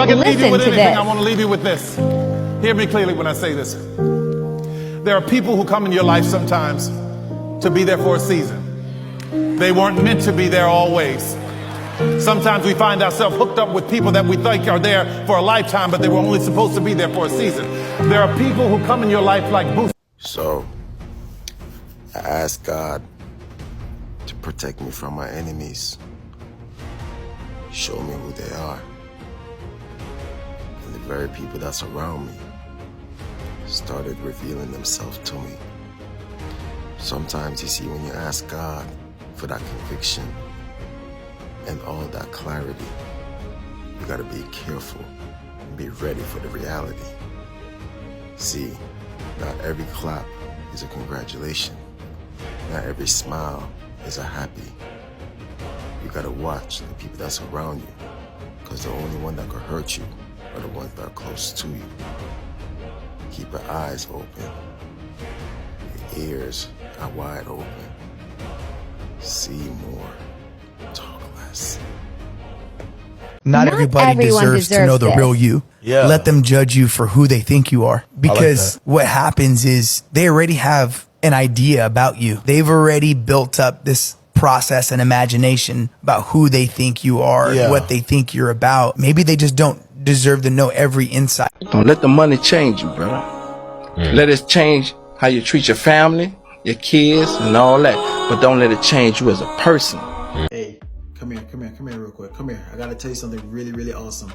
I can leave you with anything, this. I want to leave you with this. Hear me clearly when I say this. There are people who come in your life sometimes to be there for a season. They weren't meant to be there always. Sometimes we find ourselves hooked up with people that we think are there for a lifetime, but they were only supposed to be there for a season. There are people who come in your life like boosts. So, I asked God to protect me from my enemies. Show me who they are. And the very people that's around me started revealing themselves to me. Sometimes, you see, when you ask God for that conviction and all that clarity, you gotta be careful and be ready for the reality. See, not every clap is a congratulation. Not every smile is a happy. You gotta watch the people that's around you, because the only one that could hurt you are the ones that are close to you. Keep your eyes open. Your ears are wide open. See more. Talk less. Not everybody deserves to know the real you. Yeah. Let them judge you for who they think you are. Because what happens is they already have an idea about you. They've already built up this process and imagination about who they think you are, what they think you're about. Maybe they just don't deserve to know every insight. Don't let the money change you, brother. Let it change how you treat your family, your kids, and all that. But don't let it change you as a person. Hey, come here real quick. Come here. I gotta tell you something really, really awesome.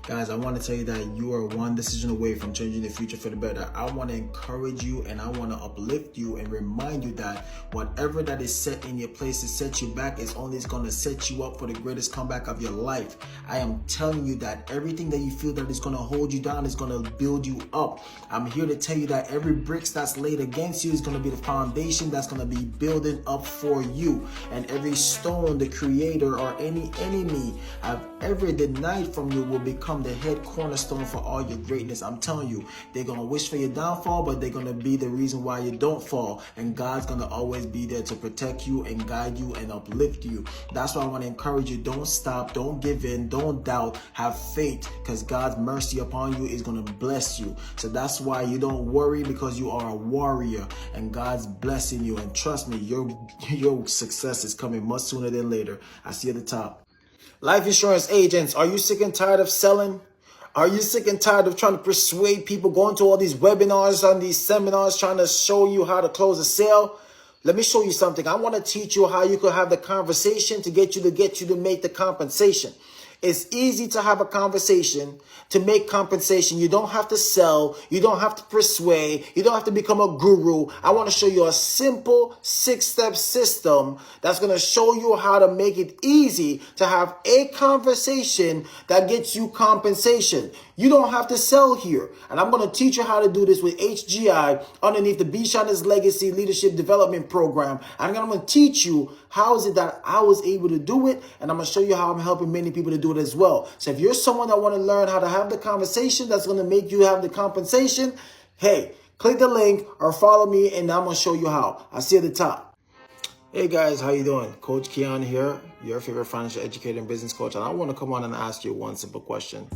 Guys, I want to tell you that you are one decision away from changing the future for the better. I want to encourage you and I want to uplift you and remind you that whatever that is set in your place to set you back is only going to set you up for the greatest comeback of your life. I am telling you that everything that you feel that is going to hold you down is going to build you up. I'm here to tell you that every bricks that's laid against you is going to be the foundation that's going to be building up for you. And every stone the creator or any enemy I've ever denied from you will become the head cornerstone for all your greatness. I'm telling you, they're going to wish for your downfall, but they're going to be the reason why you don't fall. And God's going to always be there to protect you and guide you and uplift you. That's why I want to encourage you. Don't stop. Don't give in. Don't doubt. Have faith, because God's mercy upon you is going to bless you. So that's why you don't worry, because you are a warrior and God's blessing you. And trust me, your success is coming much sooner than later. I see you at the top. Life insurance agents, are you sick and tired of selling? Are you sick and tired of trying to persuade people, going to all these webinars and these seminars, trying to show you how to close a sale? Let me show you something. I want to teach you how you could have the conversation to get you to make the compensation. It's easy to have a conversation, to make compensation. You don't have to sell. You don't have to persuade. You don't have to become a guru. I want to show you a simple 6-step system that's going to show you how to make it easy to have a conversation that gets you compensation. You don't have to sell here. And I'm going to teach you how to do this with HGI underneath the Bishona's Legacy Leadership Development Program. And I'm going to teach you how is it that I was able to do it. And I'm going to show you how I'm helping many people to do it as well. So if you're someone that want to learn how to have the conversation that's going to make you have the compensation, hey, click the link or follow me and I'm going to show you how. I'll see you at the top. Hey guys, how you doing? Coach Keon here, your favorite financial educator and business coach. And I want to come on and ask you one simple question.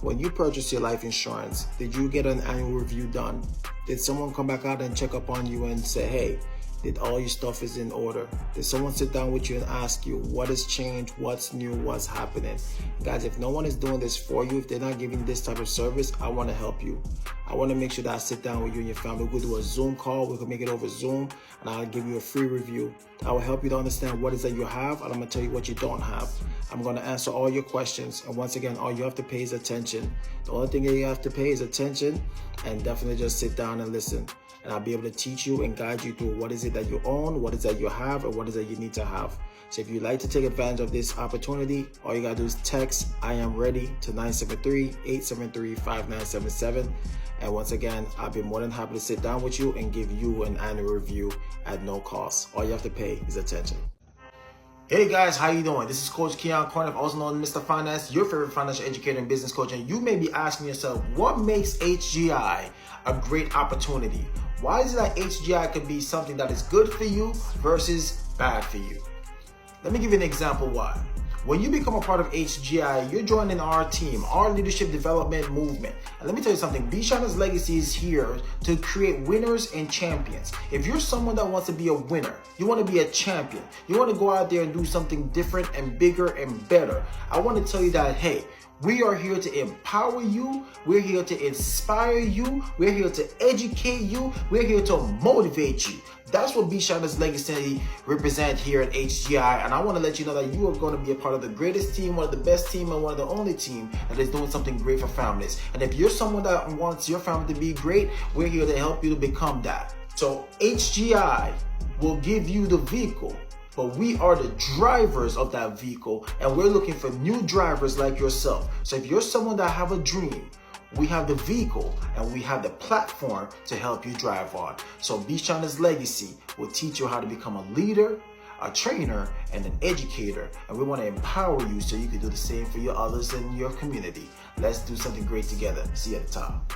When you purchase your life insurance, did you get an annual review done? Did someone come back out and check up on you and say, hey, did all your stuff is in order? Did someone sit down with you and ask you what has changed, what's new, what's happening? Guys, if no one is doing this for you, if they're not giving this type of service, I want to help you. I want to make sure that I sit down with you and your family. We'll do a Zoom call. We can make it over Zoom and I'll give you a free review. I will help you to understand what it is that you have, and I'm going to tell you what you don't have. I'm going to answer all your questions. And once again, all you have to pay is attention. The only thing that you have to pay is attention, and definitely just sit down and listen. And I'll be able to teach you and guide you through what is it that you own, what is it that you have, and what is it that you need to have. So if you'd like to take advantage of this opportunity, all you got to do is text I am ready to 973-873-5977. And once again, I'll be more than happy to sit down with you and give you an annual review at no cost. All you have to pay is attention. Hey guys, how you doing? This is Coach Keon Corniff, also known as Mr. Finance, your favorite financial educator and business coach. And you may be asking yourself, what makes HGI a great opportunity? Why is it that HGI could be something that is good for you versus bad for you? Let me give you an example why. When you become a part of HGI, you're joining our team, our leadership development movement. And let me tell you something, Bishana's Legacy is here to create winners and champions. If you're someone that wants to be a winner, you want to be a champion, you want to go out there and do something different and bigger and better, I want to tell you that, hey, we are here to empower you. We're here to inspire you. We're here to educate you. We're here to motivate you. That's what Bishana's Legacy represent here at HGI. And I want to let you know that you are going to be a part of the greatest team, one of the best team, and one of the only team that is doing something great for families. And if you're someone that wants your family to be great, we're here to help you to become that. So HGI will give you the vehicle, but we are the drivers of that vehicle, and we're looking for new drivers like yourself. So if you're someone that have a dream, we have the vehicle and we have the platform to help you drive on. So Bishana's Legacy will teach you how to become a leader, a trainer, and an educator. And we want to empower you so you can do the same for your others in your community. Let's do something great together. See you at the top.